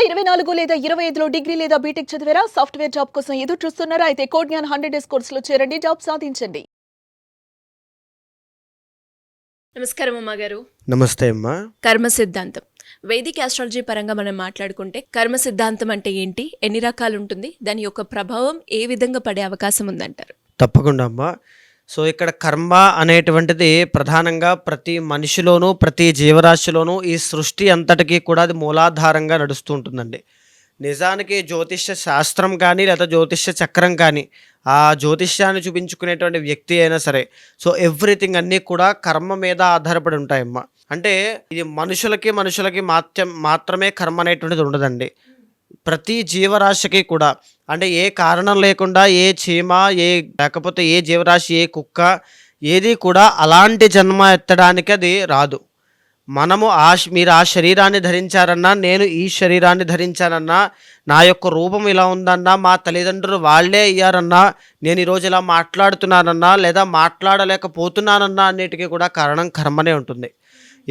2024 లేదా 25లో డిగ్రీ లేదా బీటెక్ చదివారా? సాఫ్ట్‌వేర్ జాబ్ కోసం ఎదురు చూస్తున్నారా? అయితే కోడ్ జ్ఞాన్ 100 డేస్ కోర్సులో చేరండి. జాబ్ సాధించండి. నమస్కారం అమ్మ గారు. నమస్తే అమ్మా. కర్మ సిద్ధాంతం వైదిక ఆస్ట్రాలజీ పరంగా మనం మాట్లాడుకుంటే కర్మ సిద్ధాంతం అంటే ఏంటి, ఎన్ని రకాలు ఉంటుంది, దాని యొక్క ప్రభావం ఏ విధంగా పడే అవకాశం ఉందంటారు? తప్పకుండా అమ్మా. సో ఇక్కడ కర్మ అనేటువంటిది ప్రధానంగా ప్రతి మనిషిలోనూ ప్రతి జీవరాశిలోనూ ఈ సృష్టి అంతటికీ కూడా అది మూలాధారంగా నడుస్తూ ఉంటుందండి. నిజానికి జ్యోతిష్య శాస్త్రం కానీ లేదా జ్యోతిష్య చక్రం కానీ ఆ జ్యోతిష్యాన్ని చూపించుకునేటువంటి వ్యక్తి అయినా సరే, సో ఎవ్రీథింగ్ అన్నీ కూడా కర్మ మీద ఆధారపడి ఉంటాయమ్మా. అంటే ఇది మనుషులకి మాత్రమే కర్మ అనేటువంటిది ఉండదండి. ప్రతి జీవరాశికి కూడా, అంటే ఏ కారణం లేకుండా ఏ చీమ లేకపోతే ఏ జీవరాశి ఏ కుక్క ఏది కూడా అలాంటి జన్మ ఎత్తడానికి అది రాదు. మనము మీరు ఆ శరీరాన్ని ధరించారన్నా, నేను ఈ శరీరాన్ని ధరించానన్నా, నా యొక్క రూపం ఇలా ఉందన్నా, మా తల్లిదండ్రులు వాళ్ళే అయ్యారన్నా, నేను ఈరోజు ఇలా మాట్లాడుతున్నానన్నా లేదా మాట్లాడలేకపోతున్నానన్నా అన్నిటికీ కూడా కారణం కర్మనే ఉంటుంది.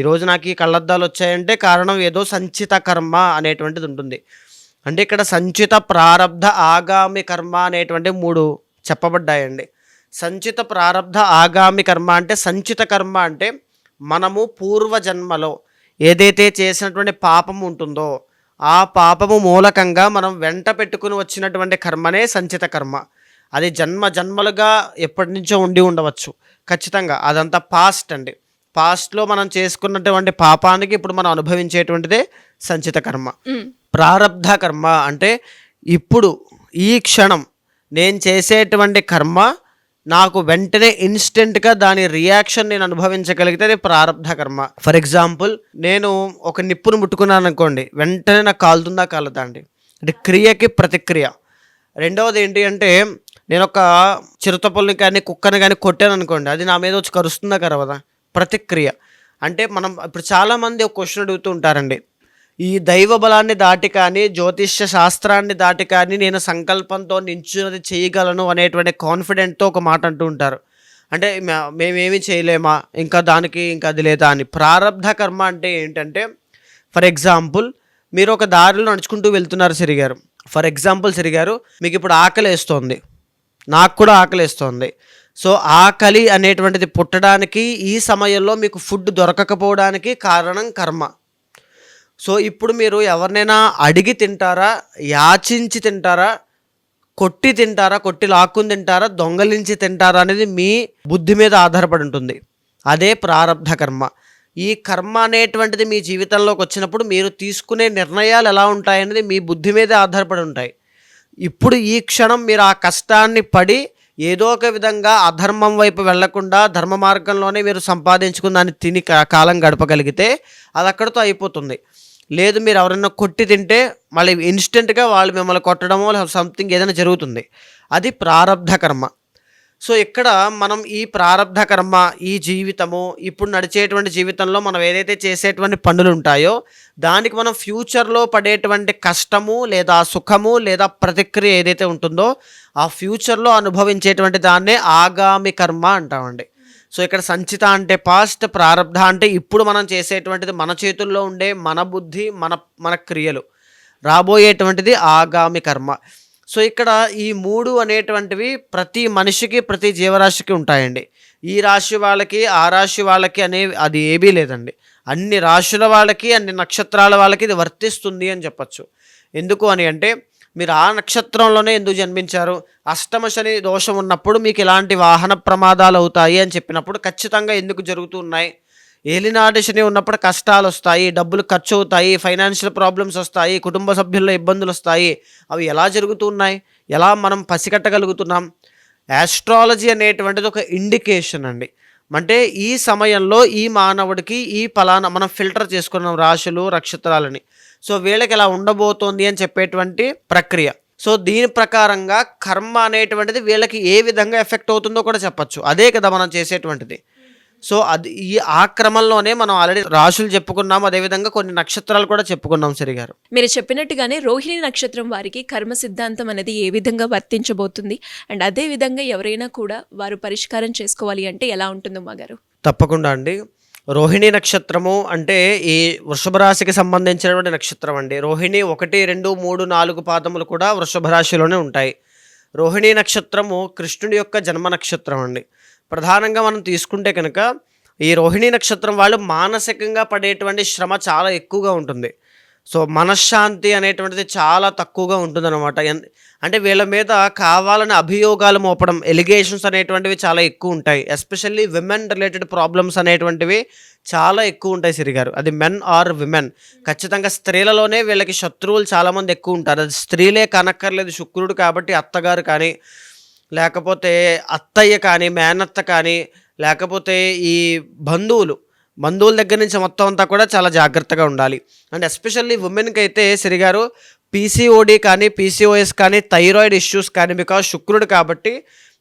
ఈరోజు నాకు ఈ కళ్ళద్దాలు వచ్చాయంటే కారణం ఏదో సంచిత కర్మ అనేటువంటిది ఉంటుంది. అంటే ఇక్కడ సంచిత, ప్రారబ్ధ, ఆగామి కర్మ అనేటువంటి 3 చెప్పబడ్డాయండి. సంచిత, ప్రారబ్ధ, ఆగామి కర్మ అంటే సంచిత కర్మ అంటే మనము పూర్వజన్మలో ఏదైతే చేసినటువంటి పాపము ఉంటుందో ఆ పాపము మూలకంగా మనం వెంట పెట్టుకుని వచ్చినటువంటి కర్మనే సంచిత కర్మ. అది జన్మలుగా ఎప్పటి నుంచో ఉండి ఉండవచ్చు. ఖచ్చితంగా అదంతా పాస్ట్ అండి. పాస్ట్లో మనం చేసుకున్నటువంటి పాపానికి ఇప్పుడు మనం అనుభవించేటువంటిదే సంచిత కర్మ. ప్రారబ్ధ కర్మ అంటే ఇప్పుడు ఈ క్షణం నేను చేసేటువంటి కర్మ నాకు వెంటనే ఇన్స్టెంట్గా దాని రియాక్షన్ నేను అనుభవించగలిగితే అది ప్రారబ్ధ కర్మ. ఫర్ ఎగ్జాంపుల్, నేను ఒక నిప్పును ముట్టుకున్నాను అనుకోండి, వెంటనే నాకు కాలుతుందా కాలదా అండి, అంటే క్రియకి ప్రతిక్రియ. రెండవది ఏంటి అంటే, నేను ఒక చిరుతపుల్ని కానీ కుక్కని కానీ కొట్టాను అనుకోండి, అది నా మీద వచ్చి కరుస్తుందా కరవదా, ప్రతిక్రియ. అంటే మనం ఇప్పుడు చాలామంది ఒక క్వశ్చన్ అడుగుతూ ఉంటారండి, ఈ దైవ బలాన్ని దాటి కానీ జ్యోతిష్య శాస్త్రాన్ని దాటి కానీ నేను సంకల్పంతో నించున్నది చేయగలను అనేటువంటి కాన్ఫిడెంట్తో ఒక మాట అంటూ ఉంటారు. అంటే మేమేమి చేయలేమా, ఇంకా అది లేదా అని. ప్రారబ్ధ కర్మ అంటే ఏంటంటే, ఫర్ ఎగ్జాంపుల్ మీరు ఒక దారిలో నడుచుకుంటూ వెళ్తున్నారు సిరిగారు. ఫర్ ఎగ్జాంపుల్ సిరిగారు, మీకు ఇప్పుడు ఆకలి వేస్తోంది, నాకు కూడా ఆకలి వేస్తోంది. సో ఆకలి అనేటువంటిది పుట్టడానికి, ఈ సమయంలో మీకు ఫుడ్ దొరకకపోవడానికి కారణం కర్మ. సో ఇప్పుడు మీరు ఎవరినైనా అడిగి తింటారా, యాచించి తింటారా, కొట్టి తింటారా, కొట్టి లాక్కుని తింటారా, దొంగలించి తింటారా అనేది మీ బుద్ధి మీద ఆధారపడి ఉంటుంది. అదే ప్రారబ్ధ కర్మ. ఈ కర్మ అనేటువంటిది మీ జీవితంలోకి వచ్చినప్పుడు మీరు తీసుకునే నిర్ణయాలు ఎలా ఉంటాయనేది మీ బుద్ధి మీదే ఆధారపడి ఉంటాయి. ఇప్పుడు ఈ క్షణం మీరు ఆ కష్టాన్ని పడి ఏదో ఒక విధంగా అధర్మం వైపు వెళ్లకుండా ధర్మ మార్గంలోనే మీరు సంపాదించుకుని దాన్ని తిని కాలం గడపగలిగితే అది అక్కడితో అయిపోతుంది. లేదు, మీరు ఎవరైనా కొట్టి తింటే మళ్ళీ ఇన్స్టెంట్గా వాళ్ళు మిమ్మల్ని కొట్టడమో సంథింగ్ ఏదైనా జరుగుతుంది. అది ప్రారబ్ధ కర్మ. సో ఇక్కడ మనం ఈ ప్రారబ్ధ కర్మ, ఈ జీవితము, ఇప్పుడు నడిచేటువంటి జీవితంలో మనం ఏదైతే చేసేటువంటి పనులు ఉంటాయో దానికి మనం ఫ్యూచర్లో పడేటువంటి కష్టము లేదా సుఖము లేదా ప్రతిక్రియ ఏదైతే ఉంటుందో ఆ ఫ్యూచర్లో అనుభవించేటువంటి దాన్నే ఆగామి కర్మ అంటామండి. సో ఇక్కడ సంచిత అంటే పాస్ట్, ప్రారబ్ధ అంటే ఇప్పుడు మనం చేసేటువంటిది, మన చేతుల్లో ఉండే మన బుద్ధి, మన క్రియలు. రాబోయేటువంటిది ఆగామి కర్మ. సో ఇక్కడ ఈ 3 అనేటువంటివి ప్రతి మనిషికి ప్రతి జీవరాశికి ఉంటాయండి. ఈ రాశి వాళ్ళకి ఆ రాశి వాళ్ళకి అది ఏమీ లేదండి. అన్ని రాశుల వాళ్ళకి అన్ని నక్షత్రాల వాళ్ళకి ఇది వర్తిస్తుంది అని చెప్పచ్చు. ఎందుకు అని అంటే, మీరు ఆ నక్షత్రంలోనే ఎందుకు జన్మించారు, అష్టమ శని దోషం ఉన్నప్పుడు మీకు ఇలాంటి వాహన ప్రమాదాలు అవుతాయి అని చెప్పినప్పుడు ఖచ్చితంగా ఎందుకు జరుగుతున్నాయి, ఏలినాటి శని ఉన్నప్పుడు కష్టాలు వస్తాయి, డబ్బులు ఖర్చు అవుతాయి, ఫైనాన్షియల్ ప్రాబ్లమ్స్ వస్తాయి, కుటుంబ సభ్యుల్లో ఇబ్బందులు వస్తాయి, అవి ఎలా జరుగుతున్నాయి, ఎలా మనం పసిగట్టగలుగుతున్నాం. యాస్ట్రాలజీ అనేటువంటిది ఒక ఇండికేషన్ అండి. అంటే ఈ సమయంలో ఈ మానవుడికి ఈ ఫలానా మనం ఫిల్టర్ చేసుకున్నాం రాశులు నక్షత్రాలని, సో వీళ్ళకి ఎలా ఉండబోతోంది అని చెప్పేటువంటి ప్రక్రియ. సో దీని ప్రకారంగా కర్మ అనేటువంటిది వీళ్ళకి ఏ విధంగా ఎఫెక్ట్ అవుతుందో కూడా చెప్పచ్చు. అదే కదా మనం చేసేటువంటిది. సో అది ఆ క్రమంలోనే మనం ఆల్రెడీ రాశులు చెప్పుకున్నాం, అదేవిధంగా కొన్ని నక్షత్రాలు కూడా చెప్పుకున్నాం సరిగారు. మీరు చెప్పినట్టుగానే రోహిణి నక్షత్రం వారికి కర్మ సిద్ధాంతం అనేది ఏ విధంగా వర్తించబోతుంది, అండ్ అదే విధంగా ఎవరైనా కూడా వారు పరిష్కారం చేసుకోవాలి అంటే ఎలా ఉంటుందో మా గారు? తప్పకుండా అండి. రోహిణి నక్షత్రము అంటే ఈ వృషభ రాశికి సంబంధించినటువంటి నక్షత్రం అండి. రోహిణి 1, 2, 3, 4 పాదములు కూడా వృషభ రాశిలోనే ఉంటాయి. రోహిణి నక్షత్రము కృష్ణుడి యొక్క జన్మ నక్షత్రం అండి. ప్రధానంగా మనం తీసుకుంటే కనుక ఈ రోహిణి నక్షత్రం వాళ్ళు మానసికంగా పడేటువంటి శ్రమ చాలా ఎక్కువగా ఉంటుంది. సో మనశ్శాంతి అనేటువంటిది చాలా తక్కువగా ఉంటుందన్నమాట. అంటే వీళ్ళ మీద కావాలని అభియోగాలు మోపడం, ఎలిగేషన్స్ అనేటువంటివి చాలా ఎక్కువ ఉంటాయి. ఎస్పెషల్లీ విమెన్ రిలేటెడ్ ప్రాబ్లమ్స్ అనేటువంటివి చాలా ఎక్కువ ఉంటాయి సిరిగారు. అది మెన్ ఆర్ విమెన్. ఖచ్చితంగా స్త్రీలలోనే వీళ్ళకి శత్రువులు చాలామంది ఎక్కువ ఉంటారు. అది స్త్రీలే కనక్కర్లేదు, శుక్రుడు కాబట్టి అత్తగారు కానీ, లేకపోతే అత్తయ్య కానీ, మేనత్త కానీ, లేకపోతే ఈ బంధువుల దగ్గర నుంచి మొత్తం అంతా కూడా చాలా జాగ్రత్తగా ఉండాలి. అండ్ ఎస్పెషల్లీ ఉమెన్కి అయితే సిరిగారు పీసీఓడి కానీ, పీసీఓఎస్ కానీ, థైరాయిడ్ ఇష్యూస్ కానీ, బికాజ్ శుక్రుడు కాబట్టి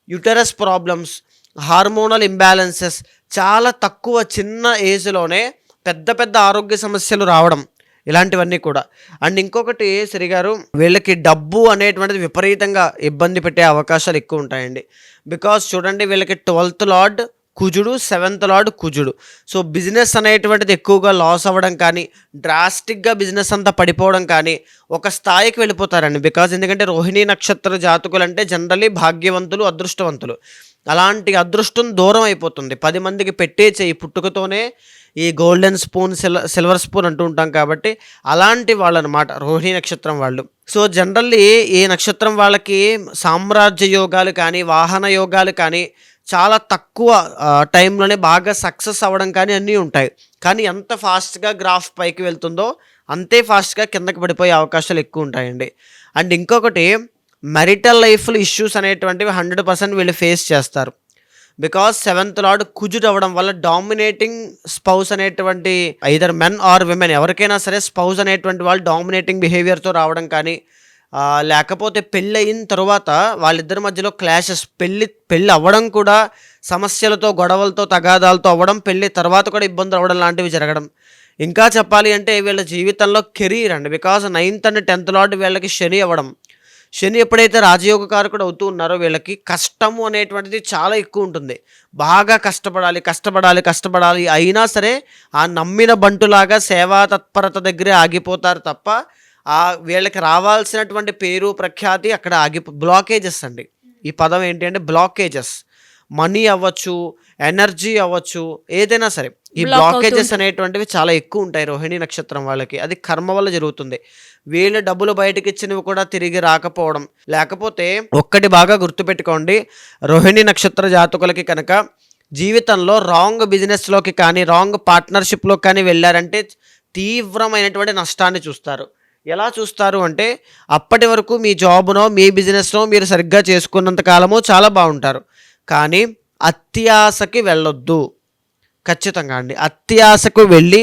యుటరస్ ప్రాబ్లమ్స్, హార్మోనల్ ఇంబ్యాలెన్సెస్ చాలా తక్కువ చిన్న ఏజ్లోనే పెద్ద ఆరోగ్య సమస్యలు రావడం, ఇలాంటివన్నీ కూడా. అండ్ ఇంకొకటి సిరిగారు వీళ్ళకి డబ్బు అనేటువంటిది విపరీతంగా ఇబ్బంది పెట్టే అవకాశాలు ఎక్కువ ఉంటాయండి. బికాజ్ చూడండి వీళ్ళకి 12th లార్డ్ కుజుడు, 7th లార్డ్ కుజుడు. సో బిజినెస్ అనేటువంటిది ఎక్కువగా లాస్ అవ్వడం కానీ, డ్రాస్టిక్గా బిజినెస్ అంతా పడిపోవడం కానీ, ఒక స్థాయికి వెళ్ళిపోతారండి. బికాజ్ ఎందుకంటే రోహిణీ నక్షత్ర జాతకులు అంటే జనరలీ భాగ్యవంతులు, అదృష్టవంతులు. అలాంటి అదృష్టం దూరం అయిపోతుంది. 10 మందికి పెట్టే చెయ్యి పుట్టుకతోనే ఈ గోల్డెన్ స్పూన్, సిల్వర్ స్పూన్ అంటూ ఉంటాం కాబట్టి అలాంటి వాళ్ళు అనమాట రోహిణీ నక్షత్రం వాళ్ళు. సో జనరల్లీ ఈ నక్షత్రం వాళ్ళకి సామ్రాజ్య యోగాలు కానీ, వాహన యోగాలు కానీ, చాలా తక్కువ టైంలోనే బాగా సక్సెస్ అవ్వడం కానీ అన్నీ ఉంటాయి. కానీ ఎంత ఫాస్ట్గా గ్రాఫ్ పైకి వెళ్తుందో అంతే ఫాస్ట్గా కిందకి పడిపోయే అవకాశాలు ఎక్కువ ఉంటాయండి. అండ్ ఇంకొకటి మ్యారిటల్ లైఫ్లో ఇష్యూస్ అనేటువంటివి 100% వీళ్ళు ఫేస్ చేస్తారు. బికాజ్ 7th లార్డ్ కుజుడు అవ్వడం వల్ల డామినేటింగ్ స్పౌస్ అనేటువంటి ఐదర్ మెన్ ఆర్ విమెన్ ఎవరికైనా సరే స్పౌస్ అనేటువంటి వాళ్ళు డామినేటింగ్ బిహేవియర్తో రావడం కానీ, లేకపోతే పెళ్ళి అయిన తర్వాత వాళ్ళిద్దరి మధ్యలో క్లాషెస్, పెళ్ళి అవ్వడం కూడా సమస్యలతో, గొడవలతో, తగాదాలతో అవ్వడం, పెళ్ళి తర్వాత కూడా ఇబ్బందులు అవ్వడం లాంటివి జరగడం. ఇంకా చెప్పాలి అంటే వీళ్ళ జీవితంలో కెరీర్ అండి. Because 9th and 10th lord వీళ్ళకి శని అవ్వడం. శని ఎప్పుడైతే రాజయోగ కారకుడు అవుతూ ఉన్నారో వీళ్ళకి కష్టము అనేటువంటిది చాలా ఎక్కువ ఉంటుంది. బాగా కష్టపడాలి అయినా సరే ఆ నమ్మిన బంటులాగా సేవా తత్పరత దగ్గరే ఆగిపోతారు తప్ప వీళ్ళకి రావాల్సినటువంటి పేరు, ప్రఖ్యాతి అక్కడ బ్లాకేజెస్ అండి. ఈ పదం ఏంటి అంటే బ్లాకేజెస్. మనీ అవ్వచ్చు, ఎనర్జీ అవ్వచ్చు, ఏదైనా సరే ఈ బ్లాకేజెస్ అనేటువంటివి చాలా ఎక్కువ ఉంటాయి రోహిణీ నక్షత్రం వాళ్ళకి. అది కర్మ వల్ల జరుగుతుంది. వీళ్ళు డబ్బులు బయటకి ఇచ్చినవి కూడా తిరిగి రాకపోవడం. లేకపోతే ఒక్కటి బాగా గుర్తుపెట్టుకోండి, రోహిణీ నక్షత్ర జాతకులకి కనుక జీవితంలో రాంగ్ బిజినెస్లోకి కానీ, రాంగ్ పార్ట్నర్షిప్లోకి కానీ వెళ్ళారంటే తీవ్రమైనటువంటి నష్టాన్ని చూస్తారు. ఎలా చూస్తారు అంటే అప్పటి వరకు మీ జాబ్నో, మీ బిజినెస్నో మీరు సరిగ్గా చేసుకున్నంత కాలము చాలా బాగుంటారు. కానీ అత్యాశకి వెళ్ళొద్దు. ఖచ్చితంగా అండి, అత్యాశకు వెళ్ళి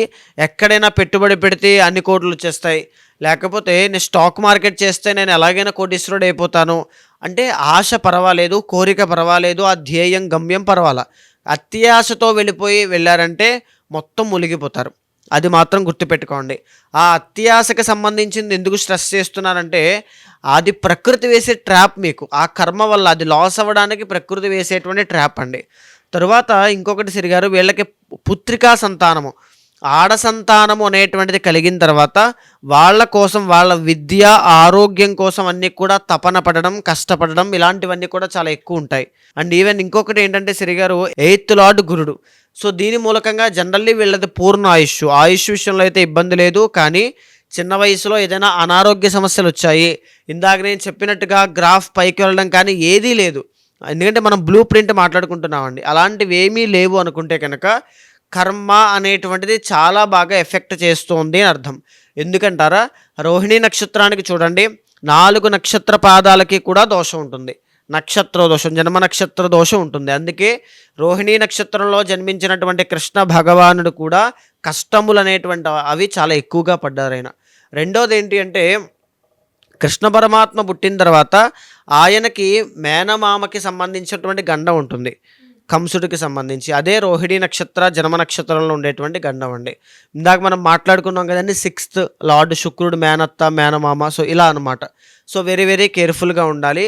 ఎక్కడైనా పెట్టుబడి పెడితే అన్ని కోట్లు వచ్చేస్తాయి, లేకపోతే నేను స్టాక్ మార్కెట్ చేస్తే నేను ఎలాగైనా కోటీశ్వరుడు అయిపోతాను అంటే ఆశ పర్వాలేదు, కోరిక పర్వాలేదు, ఆ ధ్యేయం, గమ్యం పర్వాలా. అత్యాశతో వెళ్ళారంటే మొత్తం మునిగిపోతారు. అది మాత్రం గుర్తుపెట్టుకోండి. ఆ అత్యాశకు సంబంధించింది ఎందుకు స్ట్రెస్ చేస్తున్నారంటే అది ప్రకృతి వేసే ట్రాప్. మీకు ఆ కర్మ వల్ల అది లాస్ అవ్వడానికి ప్రకృతి వేసేటువంటి ట్రాప్ అండి. తరువాత ఇంకొకటి సిరిగారు వీళ్ళకి పుత్రికా సంతానము, ఆడ సంతానము అనేటువంటిది కలిగిన తర్వాత వాళ్ళ కోసం, వాళ్ళ విద్య, ఆరోగ్యం కోసం అన్నీ కూడా తపన పడడం, కష్టపడడం, ఇలాంటివన్నీ కూడా చాలా ఎక్కువ ఉంటాయి. అండ్ ఈవెన్ ఇంకొకటి ఏంటంటే సిరిగారు 8th లార్డ్ గురుడు. సో దీని మూలకంగా జనరల్లీ వీళ్ళది పూర్ణ ఆయుష్ విషయంలో అయితే ఇబ్బంది లేదు. కానీ చిన్న వయసులో ఏదైనా అనారోగ్య సమస్యలు వచ్చాయి, ఇందాక నేను చెప్పినట్టుగా గ్రాఫ్ పైకి వెళ్ళడం కానీ ఏదీ లేదు. ఎందుకంటే మనం బ్లూ ప్రింట్ మాట్లాడుకుంటున్నామండి. అలాంటివి ఏమీ లేవు అనుకుంటే కనుక కర్మ అనేటువంటిది చాలా బాగా ఎఫెక్ట్ చేస్తుంది అని అర్థం. ఎందుకంటారా, రోహిణీ నక్షత్రానికి చూడండి 4 నక్షత్ర పాదాలకి కూడా దోషం ఉంటుంది. నక్షత్ర దోషం, జన్మ నక్షత్ర దోషం ఉంటుంది. అందుకే రోహిణీ నక్షత్రంలో జన్మించినటువంటి కృష్ణ భగవానుడు కూడా కష్టములు అనేటువంటి అవి చాలా ఎక్కువగా పడ్డారైన. రెండోది ఏంటి అంటే కృష్ణ పరమాత్మ పుట్టిన తర్వాత ఆయనకి మేనమామకి సంబంధించినటువంటి గండం ఉంటుంది. కంసుడికి సంబంధించి. అదే రోహిణీ నక్షత్ర జన్మ నక్షత్రంలో ఉండేటువంటి గండం అండి. ఇందాక మనం మాట్లాడుకున్నాం కదండి, 6th లార్డ్ శుక్రుడు మేనత్త మేనమామ. సో ఇలా అనమాట. సో వెరీ వెరీ కేర్ఫుల్గా ఉండాలి.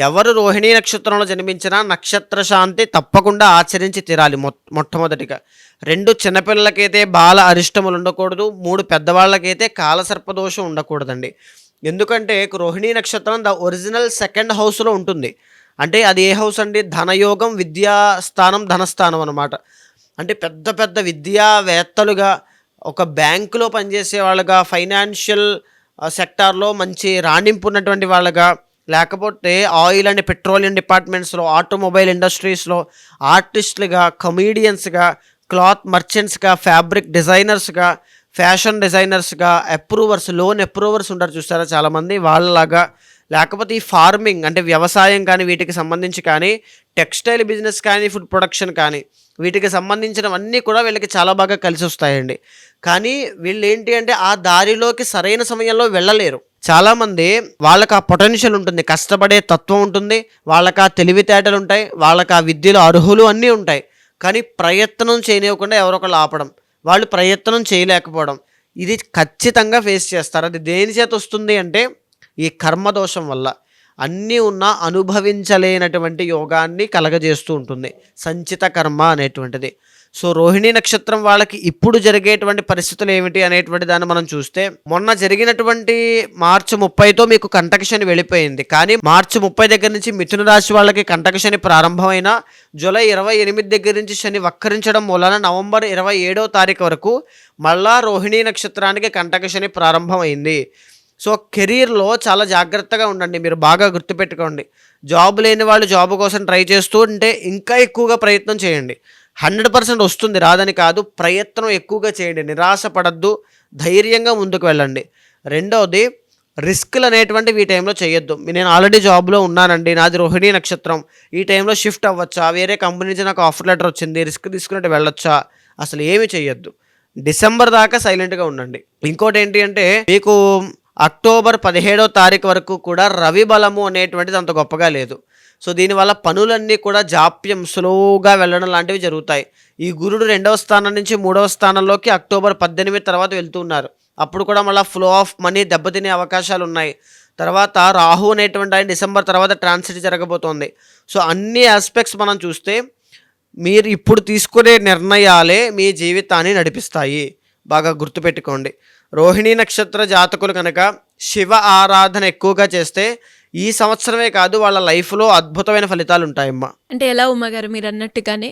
ఎవరు రోహిణీ నక్షత్రంలో జన్మించినా నక్షత్ర శాంతి తప్పకుండా ఆచరించి తీరాలి. మొట్టమొదటిగా 2 చిన్నపిల్లలకైతే బాల అరిష్టములు ఉండకూడదు, 3 పెద్దవాళ్ళకైతే కాలసర్పదోషం ఉండకూడదండి. ఎందుకంటే రోహిణీ నక్షత్రం ద ఒరిజినల్ 2nd హౌస్లో ఉంటుంది. అంటే అది ఏ హౌస్ అండి? ధనయోగం, విద్యాస్థానం, ధనస్థానం అనమాట. అంటే పెద్ద పెద్ద విద్యావేత్తలుగా, ఒక బ్యాంకులో పనిచేసే వాళ్ళగా, ఫైనాన్షియల్ సెక్టార్లో మంచి రాణింపు ఉన్నటువంటి వాళ్ళగా, లేకపోతే ఆయిల్ అండ్ పెట్రోలియం డిపార్ట్మెంట్స్లో, ఆటోమొబైల్ ఇండస్ట్రీస్లో ఆర్టిస్టులుగా, కమీడియన్స్గా, క్లాత్ మర్చెంట్స్గా, ఫ్యాబ్రిక్ డిజైనర్స్గా, ఫ్యాషన్ డిజైనర్స్గా, అప్రూవర్స్, లోన్ అప్రూవర్స్ ఉంటారు చూస్తారా చాలామంది, వాళ్ళలాగా, లేకపోతే ఈ ఫార్మింగ్ అంటే వ్యవసాయం కానీ వీటికి సంబంధించి కానీ, టెక్స్టైల్ బిజినెస్ కానీ, ఫుడ్ ప్రొడక్షన్ కానీ వీటికి సంబంధించినవన్నీ కూడా వీళ్ళకి చాలా బాగా కలిసి వస్తాయండి. కానీ వీళ్ళు ఏంటి అంటే ఆ దారిలోకి సరైన సమయంలో వెళ్ళలేరు. చాలామంది వాళ్ళకి ఆ పొటెన్షియల్ ఉంటుంది, కష్టపడే తత్వం ఉంటుంది, వాళ్ళకి ఆ తెలివితేటలు ఉంటాయి, వాళ్ళకి ఆ విద్యలో అర్హులు అన్నీ ఉంటాయి. కానీ ప్రయత్నం చేయనివ్వకుండా ఎవరొకళ్ళు ఆపడం, వాళ్ళు ప్రయత్నం చేయలేకపోవడం, ఇది ఖచ్చితంగా ఫేస్ చేస్తారు. అది దేని చేత వస్తుంది అంటే ఈ కర్మదోషం వల్ల. అన్నీ ఉన్న అనుభవించలేనటువంటి యోగాన్ని కలగజేస్తూ ఉంటుంది సంచిత కర్మ అనేటువంటిది. సో రోహిణీ నక్షత్రం వాళ్ళకి ఇప్పుడు జరిగేటువంటి పరిస్థితులు ఏమిటి అనేటువంటి దాన్ని మనం చూస్తే, మొన్న జరిగినటువంటి మార్చి 30తో మీకు కంటక శని వెళ్ళిపోయింది. కానీ మార్చి 30 దగ్గర నుంచి మిథున రాశి వాళ్ళకి కంటక శని ప్రారంభమైన, జూలై 28 దగ్గర నుంచి శని వక్కరించడం వలన నవంబర్ 27వ తారీఖు వరకు మళ్ళా రోహిణీ నక్షత్రానికి కంటక శని ప్రారంభమైంది. సో కెరీర్లో చాలా జాగ్రత్తగా ఉండండి, మీరు బాగా గుర్తుపెట్టుకోండి. జాబ్ లేని వాళ్ళు జాబ్ కోసం ట్రై చేస్తూ ఉంటే ఇంకా ఎక్కువగా ప్రయత్నం చేయండి. 100% వస్తుంది, రాదని కాదు. ప్రయత్నం ఎక్కువగా చేయండి, నిరాశ పడద్దు, ధైర్యంగా ముందుకు వెళ్ళండి. రెండవది, రిస్క్లు అనేటువంటివి ఈ టైంలో చేయొద్దు. నేను ఆల్రెడీ జాబ్లో ఉన్నానండి, నాది రోహిణీ నక్షత్రం, ఈ టైంలో షిఫ్ట్ అవ్వచ్చా, వేరే కంపెనీ నుంచి నాకు ఆఫర్ లెటర్ వచ్చింది, రిస్క్ తీసుకున్నట్టు వెళ్ళొచ్చా, అసలు ఏమీ చేయొద్దు. డిసెంబర్ దాకా సైలెంట్గా ఉండండి. ఇంకోటి ఏంటి అంటే, మీకు అక్టోబర్ 17వ తారీఖు వరకు కూడా రవి బలము అనేటువంటిది అంత గొప్పగా లేదు. సో దీనివల్ల పనులన్నీ కూడా జాప్యం, స్లోగా వెళ్ళడం లాంటివి జరుగుతాయి. ఈ గురుడు 2వ స్థానం నుంచి 3వ స్థానంలోకి అక్టోబర్ 18 తర్వాత వెళ్తున్నారు. అప్పుడు కూడా మళ్ళీ ఫ్లో ఆఫ్ మనీ దెబ్బతినే అవకాశాలు ఉన్నాయి. తర్వాత రాహు అనేటువంటి ఆయన డిసెంబర్ తర్వాత ట్రాన్సిట్ జరగబోతోంది. సో అన్ని ఆస్పెక్ట్స్ మనం చూస్తే మీరు ఇప్పుడు తీసుకునే నిర్ణయాలే మీ జీవితాన్ని నడిపిస్తాయి. బాగా గుర్తుపెట్టుకోండి. రోహిణీ నక్షత్ర జాతకులు కనుక శివ ఆరాధన ఎక్కువగా చేస్తే ఈ సంవత్సరమే కాదు, వాళ్ళ లైఫ్లో అద్భుతమైన ఫలితాలు ఉంటాయమ్మా. అంటే ఎలా ఉమ్మగారు మీరు అన్నట్టుగానే,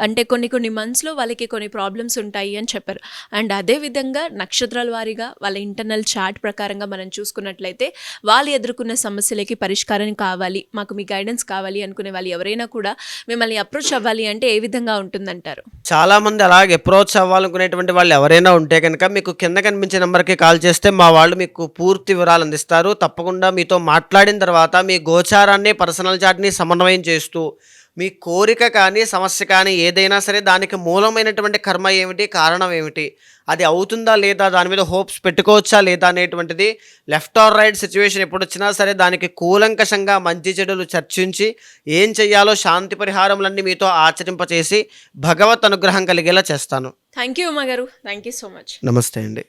అంటే కొన్ని మంత్స్లో వాళ్ళకి కొన్ని ప్రాబ్లమ్స్ ఉంటాయి అని చెప్పారు. అండ్ అదేవిధంగా నక్షత్రాల వారీగా వాళ్ళ ఇంటర్నల్ చార్ట్ ప్రకారంగా మనం చూసుకున్నట్లయితే వాళ్ళు ఎదుర్కొన్న సమస్యలకి పరిష్కారం కావాలి, మాకు మీ గైడెన్స్ కావాలి అనుకునే వాళ్ళు ఎవరైనా కూడా మిమ్మల్ని అప్రోచ్ అవ్వాలి అంటే ఏ విధంగా ఉంటుందంటారు? చాలామంది అలాగే అప్రోచ్ అవ్వాలనుకునేటువంటి వాళ్ళు ఎవరైనా ఉంటే కనుక మీకు కింద కనిపించే నెంబర్కి కాల్ చేస్తే మా వాళ్ళు మీకు పూర్తి వివరాలు అందిస్తారు. తప్పకుండా మీతో మాట్లాడిన తర్వాత మీ గోచారాన్ని, పర్సనల్ చార్ట్ని సమన్వయం చేస్తూ మీ కోరిక కానీ సమస్య కానీ ఏదైనా సరే దానికి మూలమైనటువంటి కర్మ ఏమిటి, కారణం ఏమిటి, అది అవుతుందా లేదా, దాని మీద హోప్స్ పెట్టుకోవచ్చా లేదా అనేటువంటిది, లెఫ్ట్ ఆర్ రైట్ సిచ్యువేషన్ ఎప్పుడు వచ్చినా సరే దానికి కూలంకషంగా మంచి చెడులు చర్చించి ఏం చెయ్యాలో శాంతి పరిహారములన్నీ మీతో ఆచరింపచేసి భగవత్ అనుగ్రహం కలిగేలా చేస్తాను. థ్యాంక్ యూ ఉమ్మగారు, థ్యాంక్ యూ సో మచ్. నమస్తే అండి.